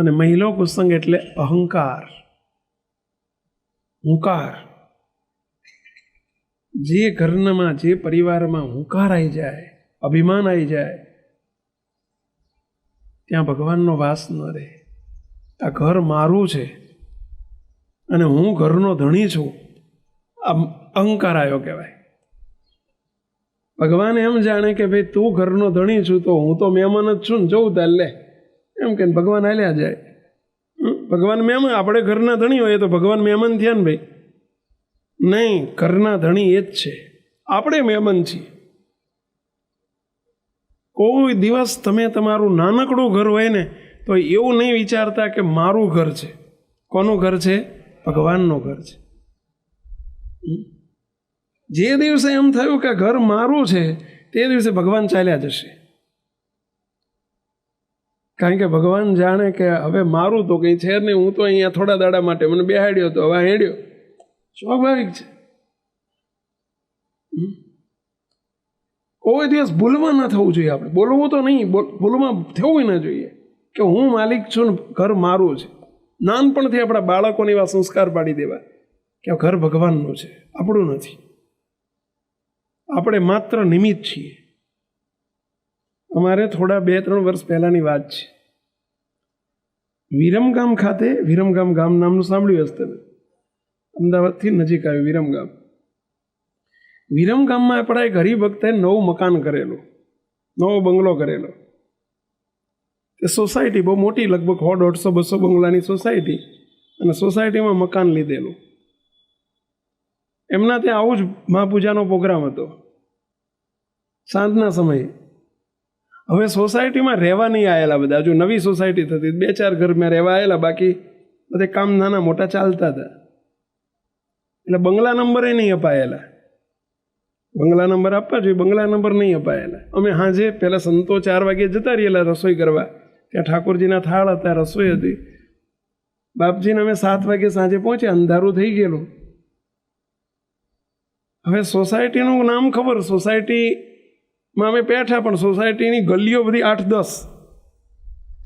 અને મહિલો કુસંગ એટલે અહંકાર, હુંકાર. જે ઘરમાં, જે પરિવારમાં હુંકાર આવી જાય, અભિમાન આવી જાય, ત્યાં ભગવાનનો વાસ ન રહે. આ ઘર મારું છે અને હું ઘરનો ધણી છું, આ અહંકાર આવ્યો કહેવાય. ભગવાન એમ જાણે કે ભાઈ તું ઘરનો ધણી છું તો હું તો મહેમાન જ છું ને, જવું તાર લે એમ કે ભગવાન હાલ્યા જાય. ભગવાન મહેમાન, આપણે ઘરના ધણી હોઈએ તો ભગવાન મહેમાન થયા ને ભાઈ? નહીં, ઘરના ધણી એ જ છે, આપણે મહેમાન છીએ. કોઈ દિવસ તમે તમારું નાનકડું ઘર હોય ને તો એવું નહીં વિચારતા કે મારું ઘર છે. કોનું ઘર છે? ભગવાનનું ઘર છે. જે દિવસે એમ થયું કે ઘર મારું છે તે દિવસે ભગવાન ચાલ્યા જશે. કારણ કે ભગવાન જાણે કે હવે મારું તો કંઈ છે નહીં, હું તો અહીંયા થોડા દાડા માટે મને બેહાડ્યો તો હવે હેડ્યો. સ્વાભાવિક છે. કોઈ દિવસ ભૂલમાં ન થવું જોઈએ. આપણે બોલવું તો નહીં, ભૂલમાં થવું ન જોઈએ કે હું માલિક છું ને ઘર મારું છે. નાનપણથી આપણા બાળકોને એવા સંસ્કાર પાડી દેવા કે ઘર ભગવાનનું છે, આપણું નથી. આપણે માત્ર નિમિત્ત છીએ. અમારે થોડા 2-3 વર્ષ પહેલાંની વાત છે. વિરમગામ ખાતે, વિરમગામ ગામ નામનું સાંભળ્યું હશે તમે? અમદાવાદથી નજીક આવ્યું વિરમગામ. વિરમગામમાં આપણા એક હરિભક્તે નવું મકાન કરેલું, નવો બંગલો કરેલો. એ સોસાયટી બહુ મોટી, લગભગ 100-150-200 બંગલાની સોસાયટી, અને સોસાયટીમાં મકાન લીધેલું. એમના ત્યાં આવું જ મહાપૂજાનો પ્રોગ્રામ હતો સાંજના સમયે. હવે સોસાયટીમાં રહેવા નહીં આવેલા બધા, હજુ નવી સોસાયટી થતી, 2-4 ઘરમાં રહેવા આવેલા, બાકી બધે કામ નાના મોટા ચાલતા હતા. એટલે બંગલા નંબરે નહીં અપાયેલા. બંગલા નંબર આપવા જોઈએ, બંગલા નંબર નહીં અપાયેલા. અમે સાંજે પહેલાં સંતો 4 વાગે જતા રહીએલા રસોઈ કરવા. ત્યાં ઠાકોરજીના થાળ હતા, રસોઈ હતી. બાપજીને અમે 7 વાગે સાંજે પહોંચ્યા, અંધારું થઈ ગયેલું. હવે સોસાયટીનું નામ ખબર, સોસાયટીમાં અમે બેઠા, પણ સોસાયટીની ગલીઓ બધી 8-10.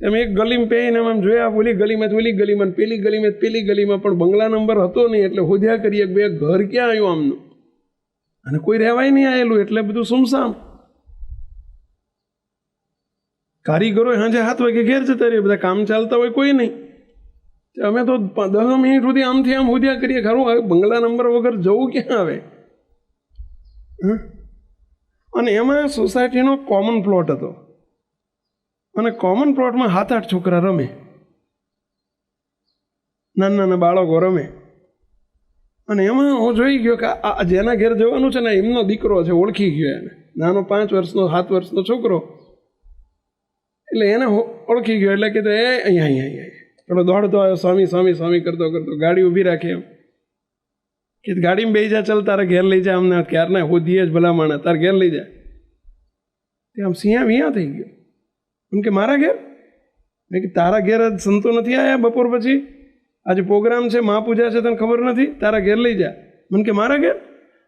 એમ એક ગલીમાં પહેરીને આમ જોયા, ઓલી ગલીમાં ઓલી ગલીમાં, પેલી ગલીમાં પેલી ગલીમાં, પણ બંગલા નંબર હતો નહીં. એટલે હોદ્યા કરીએ બે ઘર ક્યાં આવ્યું આમનું, અને કોઈ રહેવાય નહીં આવેલું, એટલે બધું સુમસામ. કારીગરો સાંજે 7 વાગે ઘેર જતા રહીએ, બધા કામ ચાલતા હોય, કોઈ નહીં. અમે તો 10 મિનિટ સુધી આમથી આમ હોદ્યા કરીએ, ખરું બંગલા નંબર વગર જવું ક્યાં આવે? અને એમાં સોસાયટીનો કોમન પ્લોટ હતો, અને કોમન પ્લોટમાં 7-8 છોકરા રમે, નાના નાના બાળકો રમે. અને એમાં હું જોઈ ગયો કે આ જેના ઘેર જવાનું છે ને એમનો દીકરો છે, ઓળખી ગયો એને. નાનો 5 વર્ષનો 7 વર્ષનો છોકરો, એટલે એને ઓળખી ગયો. એટલે કીધું એ અહીંયા અહીંયા અહીંયા પેલો દોડતો આવ્યો, સ્વામી સ્વામી સ્વામી કરતો કરતો ગાડી ઊભી રાખી. એમ કે ગાડીમાં બેસી જા, ચાલ તારે ઘેર લઈ જા, અમને ક્યારના હોદીએ જ ભલા માણે, તારે ઘેર લઈ જા. તે આમ સિંહા વિયા થઈ ગયો. એમ કે મારા ઘેર? મેં કે તારા ઘેર જ સંતો નથી આવ્યા બપોર પછી? આજે પ્રોગ્રામ છે, મહાપૂજા છે, તને ખબર નથી? તારા ઘેર લઈ જા. મને કે મારા ઘેર?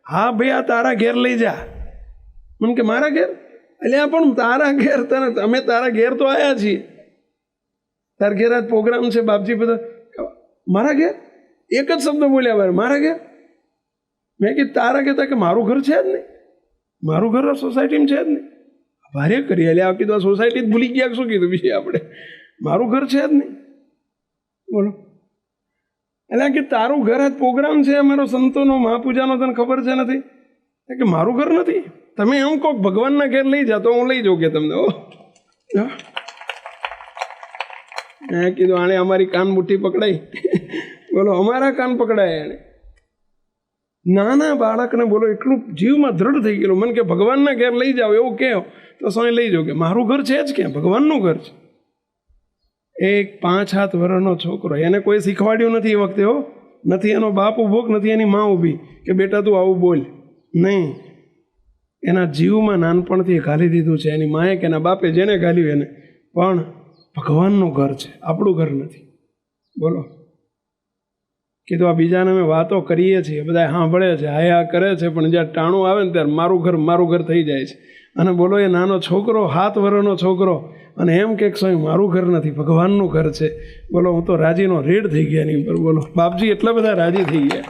હા ભાઈ, આ તારા ઘેર લઈ જા. મને કે મારા ઘેર? એટલે આ પણ તારા ઘેર, તને અમે તારા ઘેર તો આવ્યા છીએ, તારા ઘેર આજ પ્રોગ્રામ છે, બાપજી બધા. મારા ઘેર? એક જ શબ્દ બોલ્યા ભાઈ, મારા ઘેર. મેં કીધું તારા કહેતા કે મારું ઘર છે જ નહીં, મારું ઘર સોસાયટીમાં છે જ નહીં. ભારે કરી એટલે આ કીધું આ સોસાયટી જ ભૂલી ગયા, શું કીધું બીજે આપણે? મારું ઘર છે જ નહીં. બોલો. એટલે કે તારું ઘર આજ પ્રોગ્રામ છે અમારો સંતોનો, મહાપૂજાનો, તને ખબર છે નથી? કે મારું ઘર નથી. તમે એમ કહો ભગવાનના ઘેર લઈ જા તો હું લઈ જાઉં કે તમને. મેં કીધું આણે અમારી કાન મુઠ્ઠી પકડાઈ. બોલો, અમારા કાન પકડાય એણે. નાના બાળકને બોલો એટલું જીવમાં દ્રઢ થઈ ગયેલું. મને કે ભગવાનના ઘેર લઈ જાઓ એવું કહો તો સ્વામી લઈ જાઓ. કે મારું ઘર છે જ ક્યાં? ભગવાનનું ઘર છે. એક 5-7 વર્ષનો છોકરો, એને કોઈ શીખવાડ્યું નથી એ વખતે. નથી એનો બાપ ઊભો, નથી એની મા ઊભી કે બેટા તું આવું બોલ. નહીં, એના જીવમાં નાનપણથી ઘાલી દીધું છે એની માએ કે એના બાપે, જેને ઘાલ્યું એને. પણ ભગવાનનું ઘર છે, આપણું ઘર નથી. બોલો, કીધું આ બીજાને અમે વાતો કરીએ છીએ, બધા સાંભળે છે, હાયા કરે છે, પણ જ્યારે ટાણું આવે ને ત્યારે મારું ઘર થઈ જાય છે. અને બોલો એ નાનો છોકરો 7 વર્ષનો છોકરો અને એમ કે સ્વામી મારું ઘર નથી, ભગવાનનું ઘર છે. બોલો હું તો રાજીનો રેડ થઈ ગયા એની ઉપર. બોલો બાપજી એટલા બધા રાજી થઈ ગયા.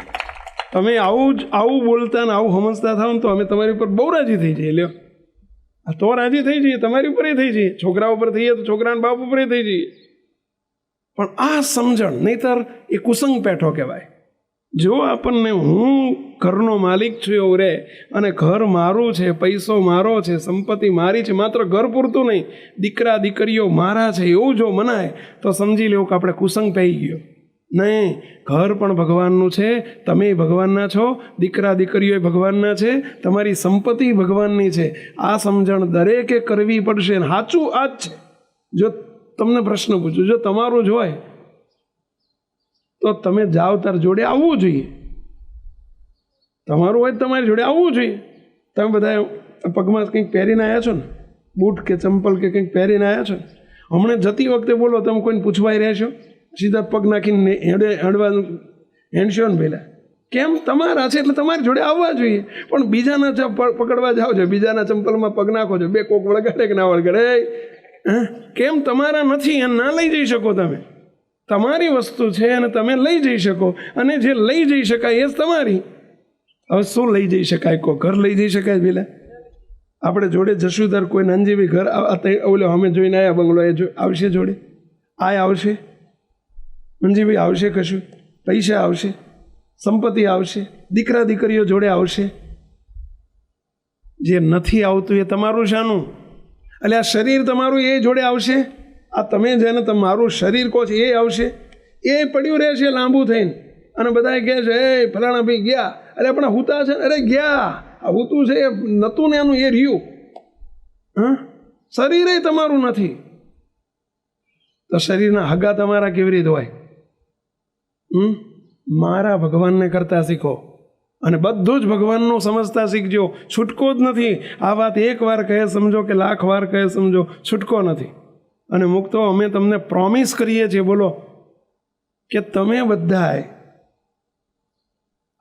તમે આવું બોલતા ને આવું સમજતા થાવ ને તો અમે તમારી ઉપર બહુ રાજી થઈ જઈએ. લ્યો તો રાજી થઈ જઈએ, તમારી ઉપર થઈ જઈએ, છોકરા ઉપર થઈએ તો છોકરાના બાપ ઉપર થઈ જઈએ. પણ આ સમજણ, નહીતર એ કુસંગ પેઠો કહેવાય. જો આપણને હું ઘરનો માલિક છું એવું રહે અને ઘર મારું છે, પૈસો મારો છે, સંપત્તિ મારી છે, માત્ર ઘર પૂરતું નહીં, દીકરા દીકરીઓ મારા છે એવું જો મનાય તો સમજી લેવું કે આપણે કુસંગ પહી ગયો. નહીં, ઘર પણ ભગવાનનું છે, તમે ભગવાનના છો, દીકરા દીકરીઓ ભગવાનના છે, તમારી સંપત્તિ ભગવાનની છે. આ સમજણ દરેકે કરવી પડશે. સાચું આ જ છે. જો તમને પ્રશ્ન પૂછું, જો તમારું જ હોય તો તમે જાઓ તાર જોડે આવવું જોઈએ. તમારું હોય તમારી જોડે આવવું જોઈએ. તમે બધા પગમાં કંઈક પહેરીને આવ્યા છો ને, બૂટ કે ચંપલ કે કંઈક પહેરીને આવ્યા છો ને, હમણાં જતી વખતે બોલો તમે કોઈને પૂછવાઈ રહેશો? સીધા પગ નાખીને હેંડશો ને પહેલાં કેમ? તમારા છે એટલે તમારી જોડે આવવા જોઈએ. પણ બીજાના પકડવા જાઓ છો, બીજાના ચંપલમાં પગ નાખો છો, બે કોક વળગાડે કે ના વળગાડે, કેમ? તમારા નથી એને ના લઈ જઈ શકો. તમે તમારી વસ્તુ છે અને તમે લઈ જઈ શકો, અને જે લઈ જઈ શકાય એ જ તમારી. હવે શું લઈ જઈ શકાય? કહો. ઘર લઈ જઈ શકાય? પેલા આપણે જોડે જશું તાર કોઈ નાનજીવી ઘર ઓલો અમે જોઈને આવ્યા બંગલો એ આવશે જોડે? આવશે? મંજીભાઈ આવશે? કશું પૈસા આવશે, સંપત્તિ આવશે, દીકરા દીકરીઓ જોડે આવશે. જે નથી આવતું એ તમારું શાનું? એટલે આ શરીર તમારું એ જોડે આવશે? આ તમે જેને તમારું શરીર કહો છો એ આવશે? એ પડ્યું રહેશે લાંબુ થઈને અને બધા કહે છે એ ફલાણા ભાઈ ગયા, અરે પણ હુતા છે, અરે ગયા, આ હુતું છે એ નહોતું ને એનું એ રહ્યું. શરીર એ તમારું નથી તો શરીરના હગા તમારા કેવી રીતે હોય? મારા ભગવાનને કરતા શીખો અને બધું જ ભગવાનનું સમજતા શીખજો. છૂટકો જ નથી. આ વાત એક વાર કહે સમજો કે લાખ વાર કહે સમજો, છૂટકો નથી. અને મુક્તો અમે તમને પ્રોમિસ કરીએ છીએ, બોલો, કે તમે બધાએ,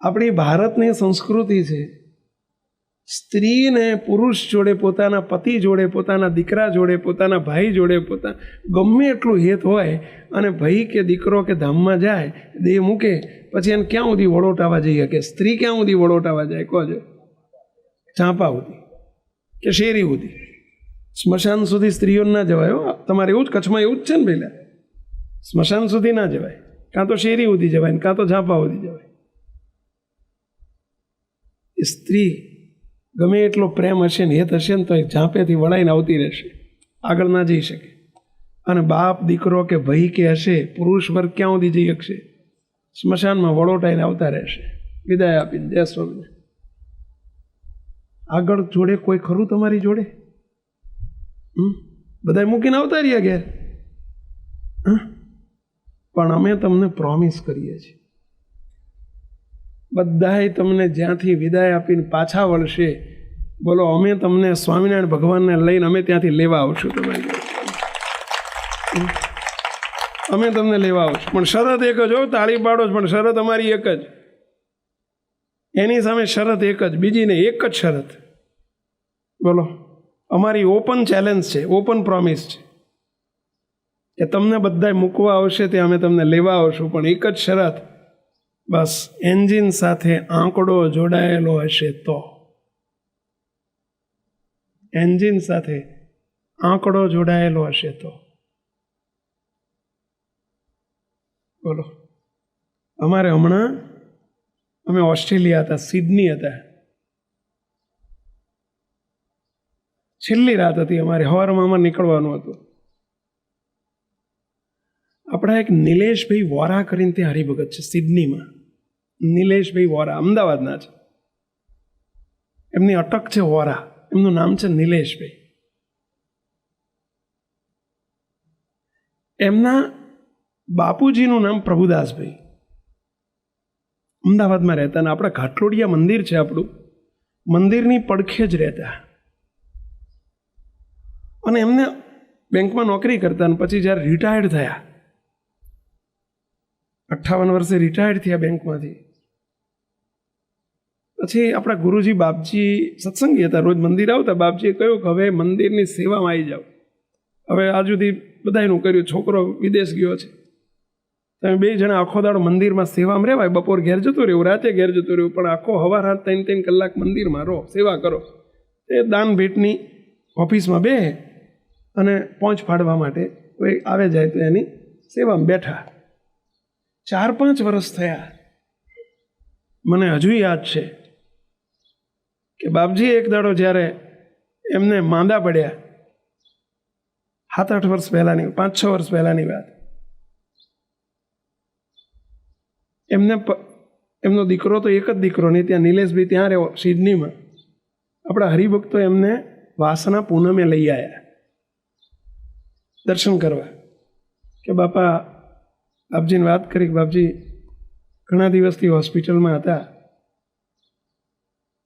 આપણી ભારતની સંસ્કૃતિ છે, સ્ત્રીને પુરુષ જોડે, પોતાના પતિ જોડે, પોતાના દીકરા જોડે, પોતાના ભાઈ જોડે, ગમે એટલું હેત હોય અને ભાઈ કે દીકરો કે ધામમાં જાય, દેહ મૂકે, પછી એને ક્યાં સુધી વળોટાવા જઈએ? કે સ્ત્રી ક્યાં સુધી વળોટાવા જાય? કહો છો? ચાંપા સુધી કે શેરી સુધી? સ્મશાન સુધી સ્ત્રીઓ ના જવાય. તમારે એવું જ કચ્છમાં એવું જ છે ને પહેલાં? સ્મશાન સુધી ના જવાય, કાં તો શેરી સુધી જવાય ને કાં તો ઝાંપા સુધી જવાય. સ્ત્રી ગમે એટલો પ્રેમ હશે ને હેત હશે ને તો એ ઝાંપેથી વળાઈને આવતી રહેશે, આગળ ના જઈ શકે. અને બાપ દીકરો કે ભાઈ કે હશે, પુરુષ વર્ગ ક્યાં સુધી જઈ શકશે? સ્મશાનમાં વળોટાઈને આવતા રહેશે, વિદાય આપીને, જય સ્વામી. આગળ જોડે કોઈ ખરું તમારી જોડે? બધા મૂકીને આવતા રહ્યા ઘેર. પણ અમે તમને પ્રોમિસ કરીએ છીએ, બધાએ તમને જ્યાંથી વિદાય આપીને પાછા વળશે, બોલો, અમે તમને સ્વામિનારાયણ ભગવાનને લઈને અમે ત્યાંથી લેવા આવશું. તમારી અમે તમને લેવા આવશું, પણ શરત એક જ હો, તાળી પાડો જ, પણ શરત અમારી એક જ. એની સામે શરત એક જ, બીજી નહીં, એક જ શરત. બોલો, અમારી ઓપન ચેલેન્જ છે, ઓપન પ્રોમિસ છે કે તમને બધાએ મૂકવા આવશે ત્યાં અમે તમને લેવા આવશું, પણ એક જ શરત, બસ એન્જિન સાથે આંકડો જોડાયેલો હશે તો. એન્જિન સાથે આંકડો જોડાયેલો હશે તો. બોલો, અમારે હમણાં અમે ઓસ્ટ્રેલિયા હતા, સિડની હતા, છેલ્લી રાત હતી અમારે, સવારમાં અમારે નીકળવાનું હતું. આપણા એક નિલેશભાઈ વોરા કરીને ત્યાં હરિભગત છે સિડનીમાં. નિલેશભાઈ વોરા અમદાવાદના છે, એમની અટક છે વોરા, એમનું નામ છે નિલેશભાઈ. એમના બાપુજીનું નામ પ્રભુદાસભાઈ, અમદાવાદમાં રહેતા. અને આપણા ઘાટલોડિયા મંદિર છે આપણું, મંદિરની પડખે જ રહેતા. અને એમને બેંકમાં નોકરી કરતા અને પછી જ્યારે રિટાયર્ડ થયા 58 વર્ષે રિટાયર્ડ થયા બેંકમાંથી. પછી આપણા ગુરુજી બાપજી સત્સંગી હતા, રોજ મંદિર આવતા. બાપજીએ કહ્યું કે હવે મંદિરની સેવામાં આવી જાઓ. હવે આજ સુધી બધાયનું કર્યું, છોકરો વિદેશ ગયો છે, તમે 2 જણા આખો દાડો મંદિરમાં સેવામાં રહેવાય. બપોર ઘેર જતું રહેવું, રાતે ઘેર જતું રહેવું, પણ આખો હવાર રાત 3 કલાક મંદિરમાં રહો, સેવા કરો. એ દાન ભેટની ઓફિસમાં બે અને પહોંચ ફાડવા માટે કોઈ આવે જાય તો એની સેવામાં બેઠા. 4-5 વર્ષ થયા. મને હજુ યાદ છે કે બાપજી એક દાડો જ્યારે એમને માંદા પડ્યા, 7-8 વર્ષ પહેલાંની, 5-6 વર્ષ પહેલાંની વાત. એમનો દીકરો તો એક જ દીકરો નહીં, ત્યાં નિલેશભાઈ ત્યાં રહ્યો સિડનીમાં. આપણા હરિભક્તો એમને વાસના પૂનમે લઈ આવ્યા દર્શન કરવા. કે બાપા, બાપજીને વાત કરી કે બાપજી ઘણા દિવસથી હોસ્પિટલમાં હતા,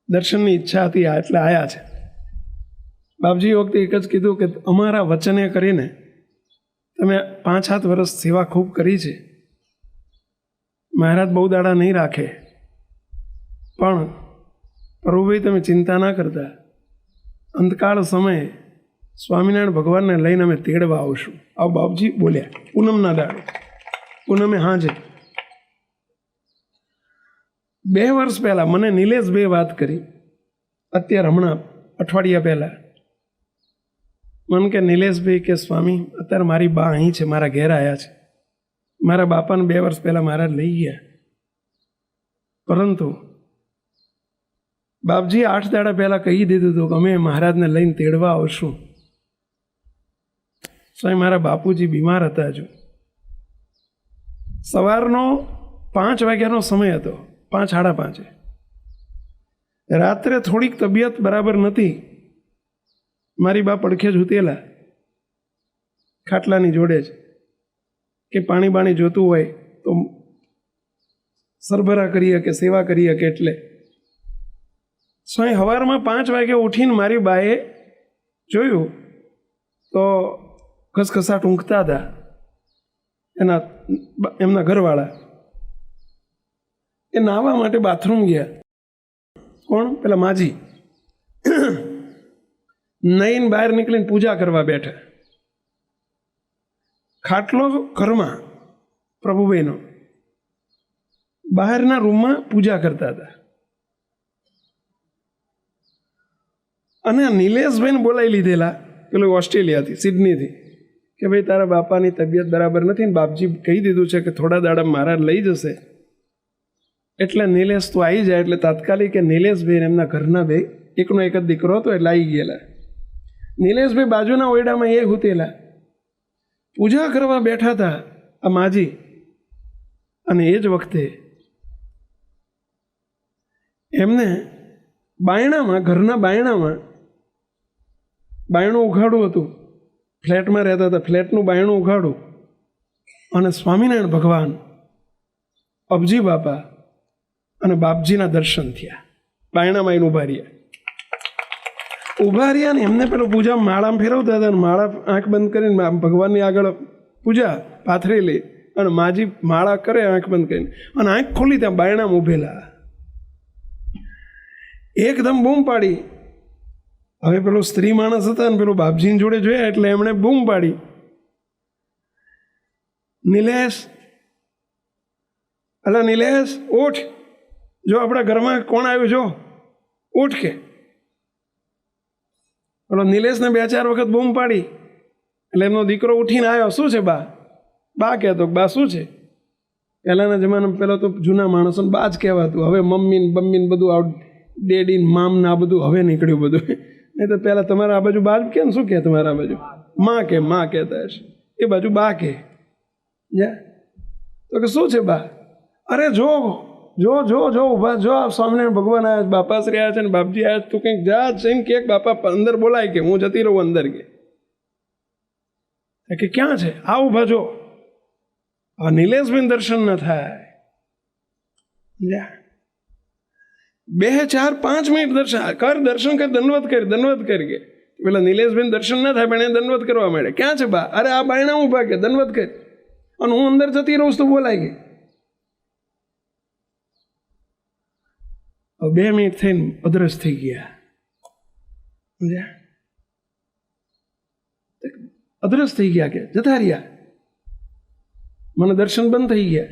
દર્શનની ઈચ્છા હતી, એટલે આવ્યા છે. બાપજી વખતે એક જ કીધું કે અમારા વચને કરીને તમે 5-7 વર્ષ સેવા ખૂબ કરી છે, મહારાજ બહુ દાડા નહીં રાખે, પણ પ્રભુભાઈ તમે ચિંતા ના કરતા, અંતકાળ સમયે સ્વામિનારાયણ ભગવાનને લઈને અમે તેડવા આવશું. આવું બાપજી બોલ્યા. પૂનમના દાડે, પૂનમે હાજે. 2 વર્ષ પહેલાં મને નિલેશભાઈ વાત કરી, અત્યારે હમણાં અઠવાડિયા પહેલાં. મને કે નિલેશભાઈ કે સ્વામી અત્યારે મારી બા અહીં છે, મારા ઘેર આવ્યા છે. મારા બાપાને 2 વર્ષ પહેલાં મહારાજ લઈ ગયા, પરંતુ બાપજી 8 દાડા પહેલાં કહી દીધું હતું કે અમે મહારાજને લઈને તેડવા આવશું. સ્વામી મારા બાપુજી બીમાર હતા. હજુ સવારનો 5 વાગ્યાનો સમય હતો, 5-5:30. રાત્રે થોડીક તબિયત બરાબર નથી. મારી બા પડખે જ ઉતેલા ખાટલાની જોડે જ, કે પાણી બાણી જોતું હોય તો સરભરા કરીએ કે સેવા કરીએ કે એટલે. સ્વામી સવારમાં 5 વાગે ઉઠીને મારી બાએ જોયું તો ઘસઘસાટ ઊંઘતા હતા એમના ઘરવાળા. એ નાહવા માટે બાથરૂમ ગયા. કોણ? પેલા માજી. નઈને બહાર નીકળીને પૂજા કરવા બેઠા. ખાટલો ઘરમાં પ્રભુભાઈનો, બહારના રૂમમાં પૂજા કરતા હતા. અને નિલેશભાઈને બોલાવી લીધેલા, પેલો ઓસ્ટ્રેલિયાથી, સિડનીથી, કે ભાઈ તારા બાપાની તબિયત બરાબર નથી ને બાપજી કહી દીધું છે કે થોડા દાડા મહારાજ લઈ જશે, એટલે નિલેશ તું આવી જાય. એટલે તાત્કાલિક એ નિલેશભાઈ એમના ઘરના બે, એકનો એક જ દીકરો હતો એટલે આવી ગયેલા. નિલેશભાઈ બાજુના ઓરડામાં એ હુતેલા પૂજા કરવા બેઠા હતા આ માજી. અને એ જ વખતે એમને બાયણામાં, ઘરના બાયણામાં, બાયણું ઉઘાડું હતું. ફ્લેટમાં રહેતા હતા, ફ્લેટનું બાયણું ઉઘાડું અને સ્વામિનારાયણ ભગવાન, અબજી બાપા અને બાપજીના દર્શન થયા. બાયણામાં એને ઊભા રહ્યા ને એમને પેલો પૂજા માળામાં ફેરવતા હતા. માળા આંખ બંધ કરીને ભગવાનની આગળ પૂજા પાથરેલી, અને માજી માળા કરે આંખ બંધ કરીને, અને આંખ ખોલી ત્યાં બાયણામાં ઊભેલા. એકદમ બૂમ પાડી. હવે પેલો સ્ત્રી માણસ હતા ને પેલો બાપજીની જોડે જોયા એટલે એમણે બૂમ પાડી, નિલેશ, અલા નિલેશ ઉઠ, જો આપણા ઘરમાં કોણ આવ્યું, જો ઉઠ. કે પેલો નિલેશને 2-4 વખત બૂમ પાડી એટલે એમનો દીકરો ઉઠીને આવ્યો. શું છે બા? બા કહેતો. બા શું છે? પહેલાંના જમાનામાં પહેલાં તો જૂના માણસોને બા જ કહેવાતું. હવે મમ્મીને બમ્મીને બધું આવ, ડેડીને મામને આ બધું હવે નીકળ્યું બધું. નહીં તો પહેલાં તમારા આ બાજુ બા કે શું કહે? તમારા આ બાજુ માં કે, માં કહેતા હશે, એ બાજુ બા કે. જા તો કે શું છે બા? અરે જો જો જો જો ઊભા જો, સ્વામિનારાયણ ભગવાન આવ્યા, બાપાશ્રી આવ્યા છે ને બાપજી આવ્યા, તું કંઈક જા જઈને કે બાપા અંદર બોલાય, કે હું જતી રહું અંદર. કે ક્યાં છે? આ ઊભા જો. આ નિલેશભાઈ દર્શન ન થાય. જા 2, 4, 5 મિનિટ દર્શન કર, દર્શન કર, દંડવત કર, દંડવત કર. કે પેલા નિલેશભાઈ દર્શન ના થાય પણ એ દંડવત કરવા માંડે. ક્યાં છે બા? અરે આ બાયણા ઊભા, કે દંડવત કર. અને હું અંદર જતી રહું તો બોલાય. કે 2 મિનિટ થઈને અદ્રશ્ય થઈ ગયા, સમજ્યા? અદ્રશ્ય થઈ ગયા, કે જતા રહ્યા, મને દર્શન બંધ થઈ ગયા.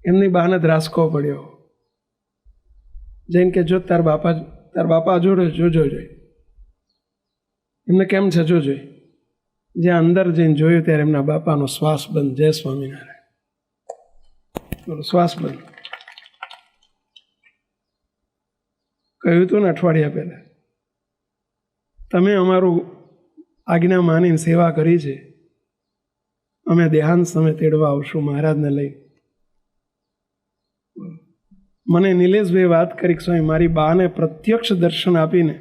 એમની બહાને ધ્રાસકો પડ્યો. જઈને કે જો તાર બાપા જોડે જોજો જોઈ. એમને કેમ છે જોજો. જ્યાં અંદર જઈને જોયું ત્યારે એમના બાપાનો શ્વાસ બંધ. જય સ્વામિનારાયણ. બોલો, શ્વાસ બંધ. કહ્યું હતું ને અઠવાડિયા પહેલા, તમે અમારું આજ્ઞા માનીને સેવા કરી છે, અમે દેહાંત સમય તેડવા આવશું મહારાજને લઈ. મને નિલેશભાઈ વાત કરી, સ્વામી મારી બાને પ્રત્યક્ષ દર્શન આપીને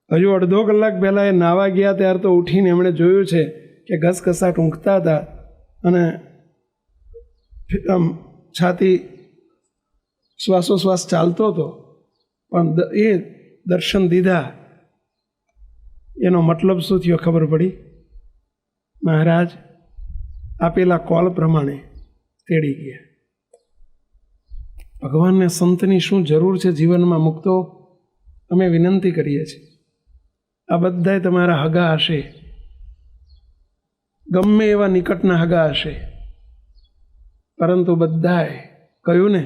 હજુ અડધો કલાક પહેલાં એ નાવા ગયા ત્યારે તો ઉઠીને એમણે જોયું છે કે ઘસઘસાટ ઊંઘતા હતા અને આમ છાતી શ્વાસોશ્વાસ ચાલતો હતો, પણ એ દર્શન દીધા. એનો મતલબ શું થયો ખબર પડી? મહારાજ આપેલા કોલ પ્રમાણે તેડી ગયા. ભગવાનને સંતની શું જરૂર છે જીવનમાં? મુક્તો અમે વિનંતી કરીએ છીએ, આ બધાય તમારા હગા હશે, ગમે એવા નિકટના હગા હશે, પરંતુ બધાએ કહ્યું ને,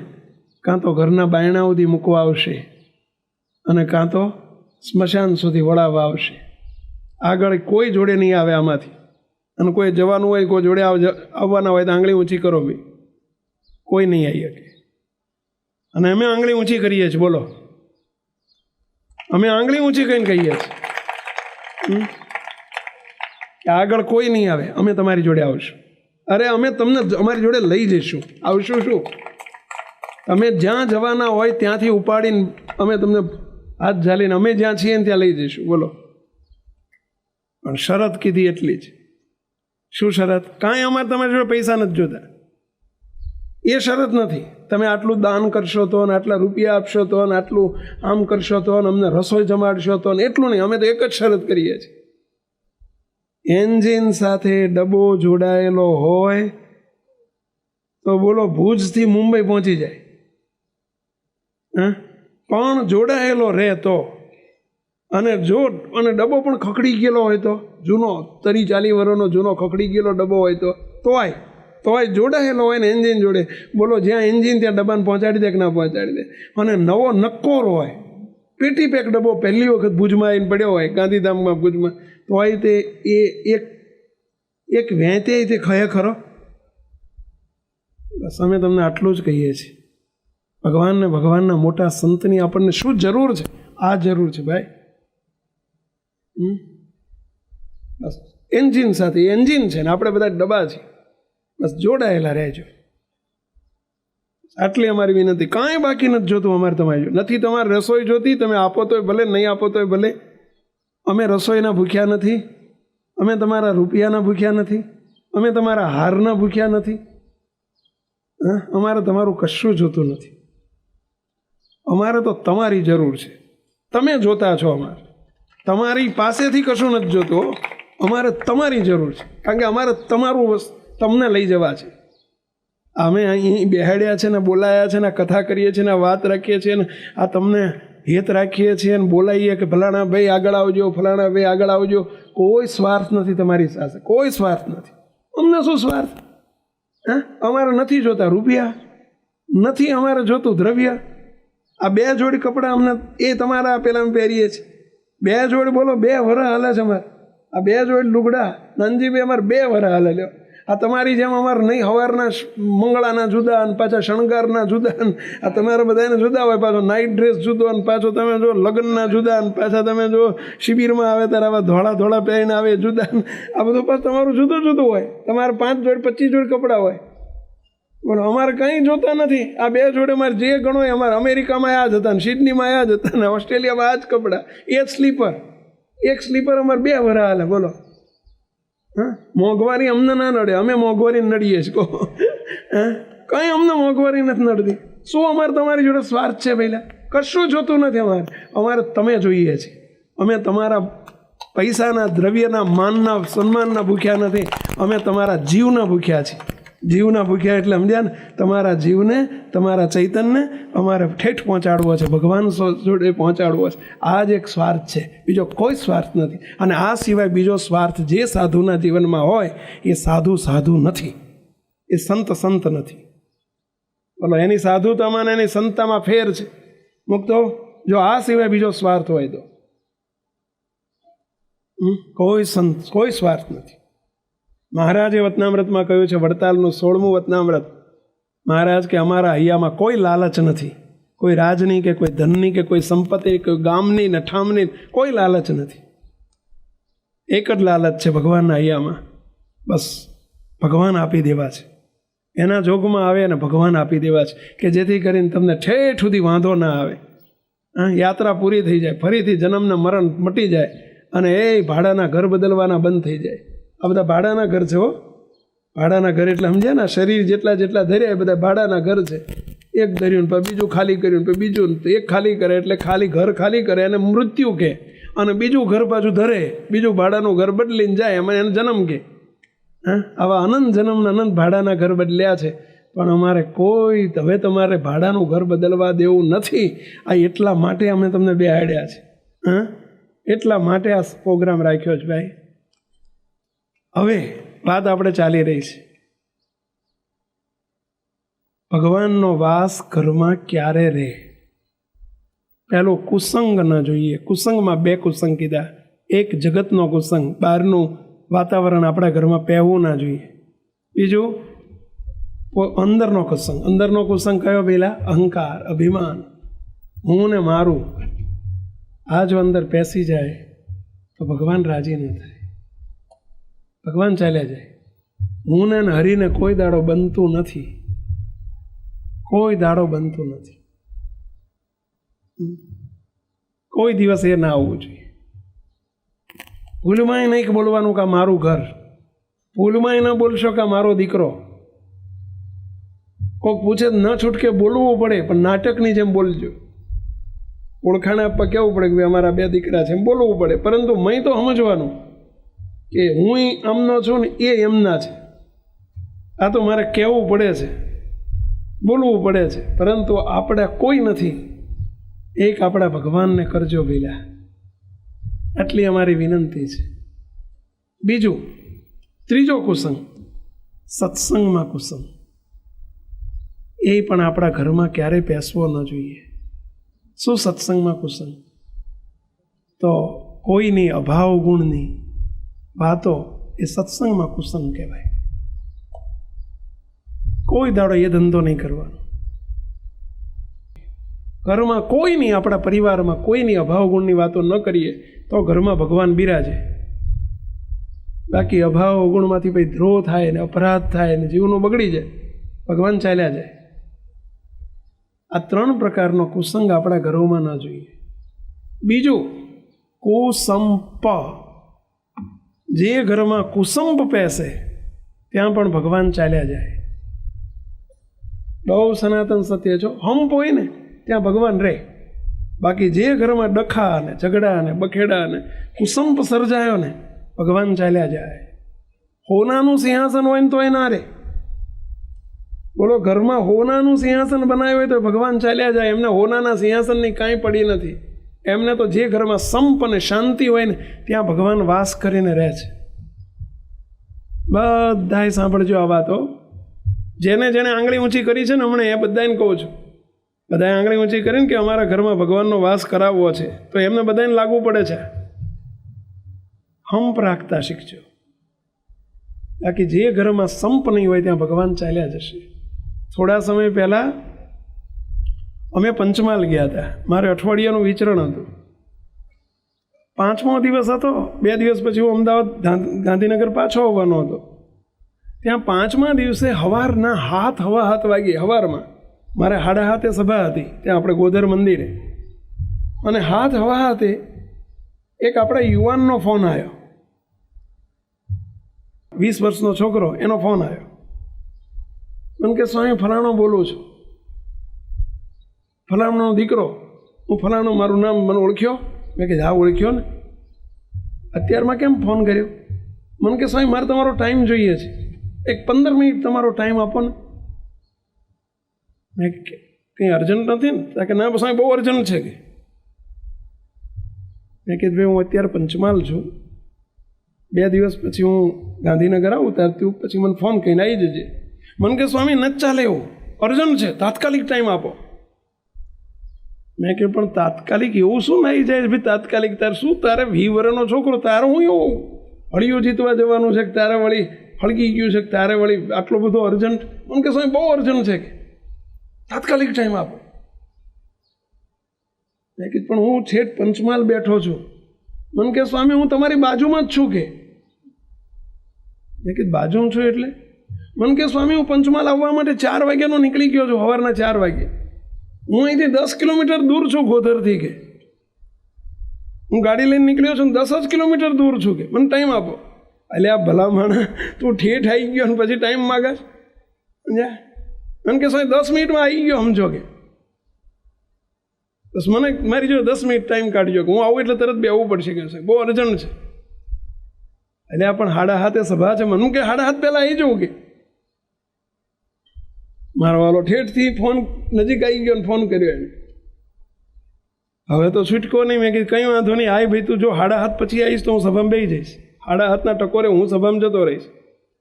કાં તો ઘરના બાયણા સુધી મૂકવા આવશે અને કાં તો સ્મશાન સુધી વળાવવા આવશે. આગળ કોઈ જોડે નહીં આવે આમાંથી. અને કોઈ જવાનું હોય, કોઈ જોડે આવવાના હોય તો આંગળી ઊંચી કરો ભાઈ, કોઈ નહીં આવી શકે. અને અમે આંગળી ઊંચી કરીએ છીએ, બોલો, અમે આંગળી ઊંચી કહીને કહીએ છીએ કે આગળ કોઈ નહીં આવે, અમે તમારી જોડે આવશું. અરે અમે તમને અમારી જોડે લઈ જઈશું. આવશું શું? તમે જ્યાં જવાના હોય ત્યાંથી ઉપાડીને અમે તમને હાથ ઝાલીને અમે જ્યાં છીએ ને ત્યાં લઈ જઈશું. બોલો, પણ શરત કીધી એટલી જ. શું શરત? કાંઈ અમારે તમારી જોડે પૈસા નથી જોતા, એ શરત નથી. તમે આટલું દાન કરશો તો, ને આટલા રૂપિયા આપશો તો, ને આટલું આમ કરશો તો, ને અમને રસોઈ જમાડશો તો, ને એટલું નહીં. અમે તો એક જ શરત કરીએ છીએ, એન્જિન સાથે ડબ્બો જોડાયેલો હોય તો બોલો ભુજથી મુંબઈ પહોંચી જાય. પણ જોડાયેલો રહે તો, અને ડબ્બો પણ ખખડી ગયેલો હોય તો, જૂનો 30-40 વર્ષનો જૂનો ખખડી ગયેલો ડબ્બો હોય તોય જોડાયેલો હોય ને એન્જિન જોડે, બોલો જ્યાં એન્જિન ત્યાં ડબ્બાને પહોંચાડી દે કે ના પહોંચાડી દે. અને નવો નક્કોર હોય, પેટી પેક ડબ્બો પહેલી વખત ભુજમાં આવીને પડ્યો હોય, ગાંધીધામમાં ભુજમાં, તોય તે એક વહેંતે તે ખયે ખરો. બસ અમે તમને આટલું જ કહીએ છીએ. ભગવાનને, ભગવાનના મોટા સંતની આપણને શું જરૂર છે? આ જરૂર છે ભાઈ. બસ એન્જિન સાથે, એન્જિન છે ને આપણે બધા ડબ્બા છીએ, બસ જોડાયેલા રહેજો. આટલી અમારી વિનંતી. કાંઈ બાકી નથી જોતું અમારે તમારી જો. નથી તમારે રસોઈ જોતી, તમે આપો તોય ભલે, નહીં આપો તોય ભલે. અમે રસોઈના ભૂખ્યા નથી, અમે તમારા રૂપિયાના ભૂખ્યા નથી, અમે તમારા હારના ભૂખ્યા નથી. અમારે તમારું કશું જોતું નથી. અમારે તો તમારી જરૂર છે. તમે જોતા છો, અમારે તમારી પાસેથી કશું નથી જોતું. અમારે તમારી જરૂર છે, કારણ કે અમારે તમારું તમને લઈ જવા છે. અમે અહીં બેહાડ્યા છે ને, બોલાયા છે ને, કથા કરીએ છીએ ને, વાત રાખીએ છીએ ને, આ તમને હેત રાખીએ છીએ ને, બોલાવીએ કે ફલાણા ભાઈ આગળ આવજો, ફલાણા ભાઈ આગળ આવજો. કોઈ સ્વાર્થ નથી તમારી સાથે, કોઈ સ્વાર્થ નથી. અમને શું સ્વાર્થ? અમારે નથી જોતા રૂપિયા, નથી અમારે જોતું દ્રવ્ય. આ 2 જોડી કપડાં અમને એ તમારા પેલા અમે પહેરીએ છીએ. 2 જોડી, બોલો 2 વરસ હાલે છે અમારે. આ 2 જોડી લુગડા નાનજીભાઈ અમારે 2 વરસ હાલે. લ્યો, આ તમારી જેમ અમારે નહીં. સવારના મંગળાના જુદા, અને પાછા શણગારના જુદા, આ તમારા બધાને જુદા હોય. પાછો નાઇટ ડ્રેસ જુદો, અને પાછો તમે જો લગ્નના જુદા, અને પાછા તમે જો શિબિરમાં આવે ત્યારે આવા ધોળા પહેરીને આવે જુદા. આ બધું પાછું તમારું જુદું જુદું હોય. તમારે 5 જોડી 25 જોડી કપડાં હોય. બોલો, અમારે કંઈ જોતા નથી. આ 2 જોડે અમારે જે ગણો હોય, અમારે અમેરિકામાં આ જ હતા, ને સિડનીમાં આ જ હતા, ને ઓસ્ટ્રેલિયામાં આ જ કપડાં, એ જ સ્લીપર. એક સ્લીપર અમારે 2 વરસ હાલે. બોલો, મોંઘવારી અમને ના નડે, અમે મોંઘવારી નડીએ છીએ. કહો, કંઈ અમને મોંઘવારી નથી નડતી. શું અમારે તમારી જોડે સ્વાર્થ છે? પહેલાં કશું જોતું નથી અમારે તમે જોઈએ છીએ. અમે તમારા પૈસાના, દ્રવ્યના, માનના, સન્માનના ભૂખ્યા નથી. અમે તમારા જીવના ભૂખ્યા છીએ. જીવના ભૂખ્યા એટલે સમજ્યા ને, તમારા જીવને, તમારા ચૈતનને અમારે ઠેઠ પહોંચાડવો છે, ભગવાન જોડે પહોંચાડવો છે. આ જ એક સ્વાર્થ છે, બીજો કોઈ સ્વાર્થ નથી. અને આ સિવાય બીજો સ્વાર્થ જે સાધુના જીવનમાં હોય એ સાધુ સાધુ નથી, એ સંત સંત નથી. બોલો, એની સાધુતામાં ને એની સંતતામાં ફેર છે. મુક્તો, જો આ સિવાય બીજો સ્વાર્થ હોય તો કોઈ સ્વાર્થ નથી. મહારાજે વતનામૃતમાં કહ્યું છે, વડતાલનું 16મું વતનામૃત, મહારાજ કે અમારા હૈયામાં કોઈ લાલચ નથી, કોઈ રાજની કે કોઈ ધનની કે કોઈ સંપત્તિ, કોઈ ગામની ને ઠામની, કોઈ લાલચ નથી. એક જ લાલચ છે ભગવાનના હૈયામાં, બસ ભગવાન આપી દેવા છે, એના જોગમાં આવે અને ભગવાન આપી દેવા છે, કે જેથી કરીને તમને ઠેઠ સુધી વાંધો ના આવે. યાત્રા પૂરી થઈ જાય, ફરીથી જન્મના મરણ મટી જાય, અને એ ભાડાના ઘર બદલવાના બંધ થઈ જાય. આ બધા ભાડાના ઘર છે હો, ભાડાના ઘર એટલે સમજ્યા ને, શરીર જેટલા જેટલા ધર્યા એ બધા ભાડાના ઘર છે. એક ધર્યું પછી બીજું ખાલી કર્યું, પછી બીજું એક ખાલી કરે એટલે ખાલી ઘર ખાલી કરે અને મૃત્યુ કે, અને બીજું ઘર પાછું ધરે, બીજું ભાડાનું ઘર બદલીને જાય, એમાં એને જન્મ કે. આવા અનંત જન્મના અનંત ભાડાના ઘર બદલ્યા છે, પણ અમારે કોઈ હવે તમારે ભાડાનું ઘર બદલવા દેવું નથી. આ એટલા માટે અમે તમને બેહાડ્યા છે, એટલા માટે આ પ્રોગ્રામ રાખ્યો છે ભાઈ. હવે વાત આપણે ચાલી રહી છે, ભગવાનનો વાસ ઘરમાં ક્યારે રહે. પહેલો કુસંગ ન જોઈએ. કુસંગમાં 2 કુસંગ કીધા. એક જગતનો કુસંગ, બહારનું વાતાવરણ આપણા ઘરમાં પહેવું ના જોઈએ. બીજું અંદરનો કુસંગ. અંદરનો કુસંગ કયો પેલા? અહંકાર, અભિમાન, હું ને મારું. આ જો અંદર પેસી જાય તો ભગવાન રાજી ન થાય, ભગવાન ચાલ્યા જાય. હું ને હરીને કોઈ દાડો બનતું નથી, કોઈ દાડો બનતું નથી. કોઈ દિવસ એ ના આવવું જોઈએ. ભૂલમાંય નહીં બોલવાનું કે મારું ઘર, ભૂલમાંય ન બોલશો કે મારો દીકરો. કોઈક પૂછે ન છૂટકે બોલવું પડે, પણ નાટકની જેમ બોલજો. ઓળખાણ આપવા કહેવું પડે કે ભાઈ અમારા 2 દીકરા છે, એમ બોલવું પડે. પરંતુ મેં તો સમજવાનું કે હું આમનો છું ને એ એમના છે. આ તો મારે કહેવું પડે છે, બોલવું પડે છે, પરંતુ આપણે કોઈ નથી. એક આપણા ભગવાનને કરજો પેલા, આટલી અમારી વિનંતી છે. બીજું, ત્રીજો કુસંગ, સત્સંગમાં કુસંગ. એ પણ આપણા ઘરમાં ક્યારેય પેસવો ન જોઈએ. શું સત્સંગમાં કુસંગ? તો કોઈની અભાવ ગુણની વાતો એ સત્સંગમાં કુસંગ કહેવાય. કોઈ દાડો એ ધંધો નહીં કરવાનો. ઘરમાં કોઈની, આપણા પરિવારમાં કોઈની અભાવ ગુણની વાતો ન કરીએ તો ઘરમાં ભગવાન બિરાજે. બાકી અભાવ ગુણમાંથી પછી દ્રોહ થાય ને અપરાધ થાય ને જીવનું બગડી જાય, ભગવાન ચાલ્યા જાય. આ 3 પ્રકારનો કુસંગ આપણા ઘરોમાં ન જોઈએ. બીજું, કુસંપ. જે ઘરમાં કુસંપ પેસે ત્યાં પણ ભગવાન ચાલ્યા જાય. બહુ સનાતન સત્ય છો. હંપ હોય ને ત્યાં ભગવાન રહે. બાકી જે ઘરમાં ડખા ને ઝઘડા ને બખેડા ને કુસંપ સર્જાયો ને, ભગવાન ચાલ્યા જાય. હોનાનું સિંહાસન હોય ને તો એ ના રહે. બોલો, ઘરમાં હોનાનું સિંહાસન બનાવ્યું હોય તો ભગવાન ચાલ્યા જાય. એમને હોનાના સિંહાસનની કાંઈ પડી નથી. એમને તો જે ઘરમાં સંપ અને શાંતિ હોય ને ત્યાં ભગવાન વાસ કરીને રહે છે. બધાએ સાંભળજો આ વાતો. જેને જેને આંગળી ઊંચી કરી છે ને હમણાં, એ બધાને કહું છું, બધાએ આંગળી ઊંચી કરીને કે અમારા ઘરમાં ભગવાનનો વાસ કરાવવો છે, તો એમને બધાને લાગુ પડે છે. હંપ રાખતા શીખજો. બાકી જે ઘરમાં સંપ નહીં હોય ત્યાં ભગવાન ચાલ્યા જશે. થોડા સમય પહેલાં અમે પંચમહાલ ગયા હતા. મારે અઠવાડિયાનું વિચરણ હતું. 5મો દિવસ હતો. 2 દિવસ પછી હું અમદાવાદ ગાંધીનગર પાછો આવવાનો હતો. ત્યાં 5મા દિવસે સવારના 7:15 વાગે, સવારમાં મારે 7:30 સભા હતી ત્યાં આપણે ગોધર મંદિરે. અને 7:15 એક આપણા યુવાનનો ફોન આવ્યો. 20 વર્ષનો છોકરો, એનો ફોન આવ્યો. મને કે સ્વામી ફલાણો બોલું છું, ફલાણો દીકરો, હું ફલાણો, મારું નામ, મને ઓળખ્યો? મેં કીધું હા ઓળખ્યો ને. અત્યારમાં કેમ ફોન કર્યો? મને કે સ્વામી મારે તમારો ટાઈમ જોઈએ છે. એક 15 મિનિટ તમારો ટાઈમ આપો ને. મેં કંઈ અર્જન્ટ નથી ને? કે ના બસ બહુ અર્જન્ટ છે કે. મેં કીધું ભાઈ હું અત્યારે પંચમહાલ છું, 2 દિવસ પછી હું ગાંધીનગર આવું ત્યારથી પછી મને ફોન કરીને આવી જજે. મને કે સ્વામી નથી ચાલે, એવું અર્જન્ટ છે, તાત્કાલિક ટાઈમ આપો. મેં કહ્યું પણ તાત્કાલિક એવું શું આવી જાય ભાઈ? તાત્કાલિક તારે શું, તારે 20 વર્ષનો છોકરો, તારે હું એવું હળિયું જીતવા જવાનું છે કે તારે વળી હળગી ગયું છે કે તારે વળી આટલો બધો અર્જન્ટ? મને કે સ્વામી બહુ અર્જન્ટ છે કે તાત્કાલિક ટાઈમ આપો. મેં કીધું પણ હું છેક પંચમહાલ બેઠો છું. મને કે સ્વામી હું તમારી બાજુમાં જ છું કે. મેં કીધું બાજુમાં છું એટલે? મને કે સ્વામી હું પંચમહાલ આવવા માટે 4 વાગ્યાનો નીકળી ગયો છું, સવારના 4 વાગે. હું અહીંથી 10 કિલોમીટર દૂર છું ગોધરથી કે. હું ગાડી લઈને નીકળ્યો છું, 10 જ કિલોમીટર દૂર છું કે. મને ટાઈમ આપો. એટલે આ ભલા માણા તું ઠેઠ આવી ગયો ને પછી ટાઈમ માગસ? સમજ્યા? મને કે સ્વામી 10 મિનિટમાં આવી ગયો સમજો કે. બસ મને મારી જો 10 મિનિટ ટાઈમ કાઢજો કે હું આવું એટલે તરત બેવું પડશે કે બહુ અર્જન્ટ છે. એટલે આ પણ 7:30 સભા છે. મને કે 7:30 પહેલાં આવી જવું કે. મારો વાલો ઠેઠથી ફોન નજીક આવી ગયો ને ફોન કર્યો એને. હવે તો છૂટકો નહીં. મેં કીધું કંઈ વાંધો નહીં, આય ભાઈ તું જો 7:30 પછી આવીશ તો હું સભામાં બેસી જઈશ. 7:30 ટકોરે હું સભામાં જતો રહીશ.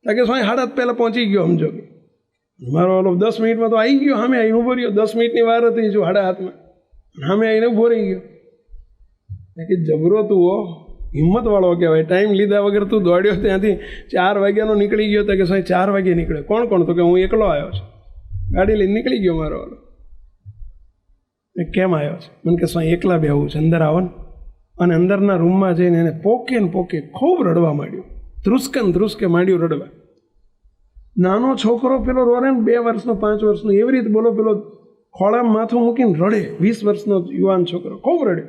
કારણ કે સ્વામી 7:30 પહેલાં પહોંચી ગયો સમજો કે. મારો વાલો 10 મિનિટમાં તો આવી ગયો, સામે આવીને ઊભો રહ્યો. 10 મિનિટની વાર હતી જો 7:30માં, સામે આવીને ઊભો રહી ગયો. મેં કીધું જબરો તું હો, હિંમતવાળો કહેવાય. ટાઈમ લીધા વગર તું દોડ્યો, ત્યાંથી 4 વાગ્યાનો નીકળી ગયો. તો કે સ્વામી 4 વાગે નીકળ્યો. કોણ કોણ? તો કે હું એકલો આવ્યો છું, ગાડી લઈને નીકળી ગયો મારો વાલો. કેમ આવ્યો છે? મને કે સ્વામી એકલા બેહવું છે, અંદર આવો ને. અને અંદરના રૂમમાં જઈને એને પોકે ને પોકે ખૂબ રડવા માંડ્યું. ધ્રુસકે માંડ્યું રડવા. નાનો છોકરો પેલો રોડે ને 2 વર્ષનો 5 વર્ષનો એવી રીતે બોલો, પેલો ખોળામાં માથું મૂકીને રડે. 20 વર્ષનો યુવાન છોકરો ખૂબ રડ્યો.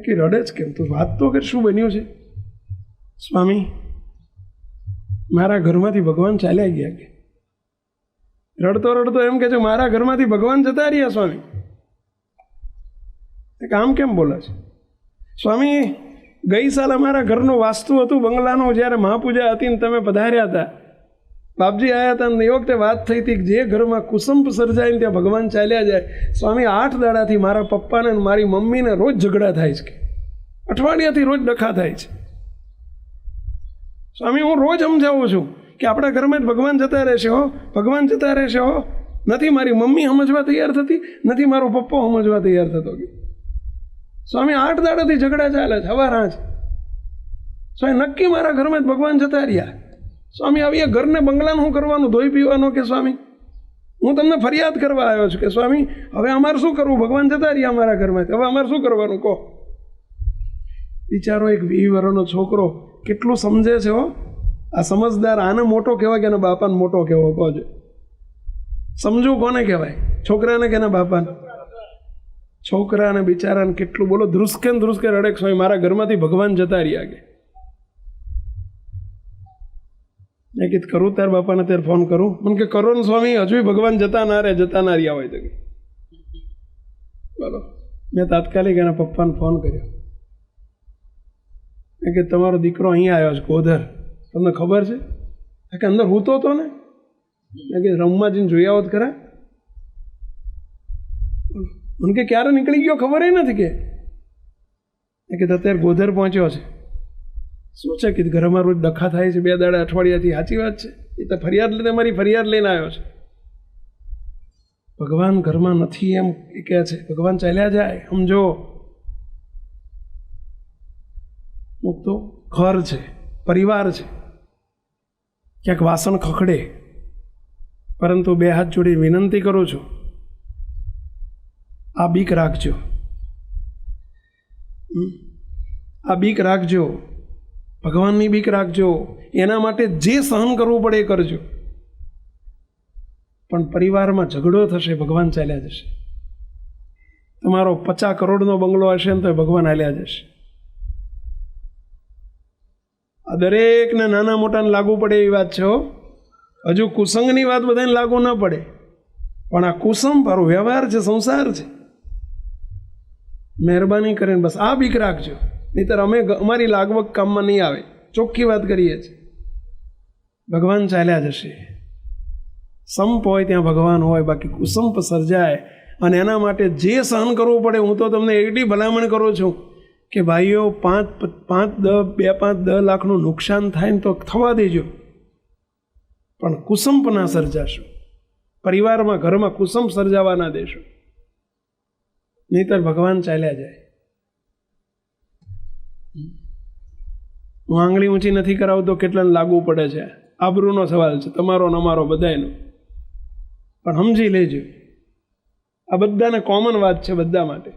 કે રડે જ કેમ? તું વાત તો કર, શું બન્યું છે? સ્વામી મારા ઘરમાંથી ભગવાન ચાલ્યા ગયા કે. રડતો રડતો એમ કે છે મારા ઘરમાંથી ભગવાન જતા રહ્યા સ્વામી. આમ કેમ બોલે છે? સ્વામી ગઈ સાલ અમારા ઘરનું વાસ્તુ હતું બંગલાનું, જ્યારે મહાપૂજા હતી ને તમે પધાર્યા હતા, બાપજી આવ્યા હતા ને એ વખતે વાત થઈ હતી કે જે ઘરમાં કુસંપ સર્જાઈને ત્યાં ભગવાન ચાલ્યા જાય. સ્વામી 8 દાડાથી મારા પપ્પાને અને મારી મમ્મીને રોજ ઝઘડા થાય છે, અઠવાડિયાથી રોજ ડખા થાય છે. સ્વામી હું રોજ સમજાવું છું કે આપણા ઘરમાં જ ભગવાન જતા રહેશે હો, ભગવાન જતા રહેશે હો. નથી મારી મમ્મી સમજવા તૈયાર થતી, નથી મારો પપ્પો સમજવા તૈયાર થતો. સ્વામી 8 દાડાથી ઝઘડા ચાલે છે, હવાર આજ. સ્વામી નક્કી મારા ઘરમાં જ ભગવાન જતા રહ્યા. સ્વામી આવી ઘરને બંગલાનું શું કરવાનું, ધોઈ પીવાનું કે સ્વામી? હું તમને ફરિયાદ કરવા આવ્યો છું કે સ્વામી હવે અમારે શું કરવું? ભગવાન જતા રહ્યા અમારા ઘરમાં, હવે અમારે શું કરવાનું કહો? બિચારો એક 20 વર્ષનો છોકરો કેટલું સમજે છે હો. આ સમજદાર આને મોટો કહેવાય કે એના બાપાને મોટો કહેવો? કહો. સમજવું કોને કહેવાય? છોકરાને કે એના બાપાને? છોકરાને બિચારાને કેટલું બોલો ધ્રુસકે રડે સ્વામી મારા ઘરમાંથી ભગવાન જતા રહ્યા કે. મેં કીધું કરું તાર બાપાને ત્યારે ફોન કરું? મને કે કરો ને સ્વામી, હજુ ભગવાન જતા ના રહ્યા હોય તો કે. બોલો મેં તાત્કાલિક એના પપ્પાને ફોન કર્યો. મેં કે તમારો દીકરો અહીંયા આવ્યો છે ગોધર, તમને ખબર છે? કે અંદર હૂતો હતો ને. મેં કે રમવા જઈને જોઈ આવો ખરા? મને કે ક્યારે નીકળી ગયો ખબર નથી કે. કે અત્યારે ગોધર પહોંચ્યો છે. શું છે કે ઘરમાં રોજ ડખા થાય છે 2 દાડા અઠવાડિયાથી. સાચી વાત છે, એ તો ફરિયાદ લઈને મારી ફરિયાદ લઈને આવ્યો છે. ભગવાન ઘરમાં નથી એમ એ કહે છે. ભગવાન ચાલ્યા જાય સમજો. તો ઘર છે, પરિવાર છે, ક્યાંક વાસણ ખખડે, પરંતુ 2 હાથ જોડી વિનંતી કરું છું, આ બીક રાખજો, આ બીક રાખજો, ભગવાનની બીક રાખજો. એના માટે જે સહન કરવું પડે એ કરજો. પણ પરિવારમાં ઝઘડો થશે, ભગવાન ચાલ્યા જશે. તમારો 50 કરોડનો બંગલો હશે ને તો ભગવાન હાલ્યા જશે. આ દરેકને નાના મોટાને લાગુ પડે એવી વાત છે. હજુ કુસંગની વાત બધાને લાગુ ન પડે, પણ આ કુસંગ મારો વ્યવહાર છે, સંસાર છે. મહેરબાની કરીને બસ આ બીક રાખજો, નહીંતર અમે અમારી લાગવક કામમાં નહીં આવે. ચોખ્ખી વાત કરીએ છીએ. ભગવાન ચાલ્યા જશે. સંપ હોય ત્યાં ભગવાન હોય, બાકી કુસંપ સર્જાય અને એના માટે જે સહન કરવું પડે, હું તો તમને એટલી ભલામણ કરું છું કે ભાઈઓ 5-10 લાખનું નુકસાન થાય ને તો થવા દેજો, પણ કુસંપ ના સર્જાશો. પરિવારમાં ઘરમાં કુસંપ સર્જાવા ના દેશો, નહીતર ભગવાન ચાલ્યા જાય. હું આંગળી ઊંચી નથી કરાવતો કેટલાને લાગુ પડે છે, આબરૂનો સવાલ છે તમારો ને અમારો બધાયનો, પણ સમજી લેજો આ બધાને કોમન વાત છે બધા માટે.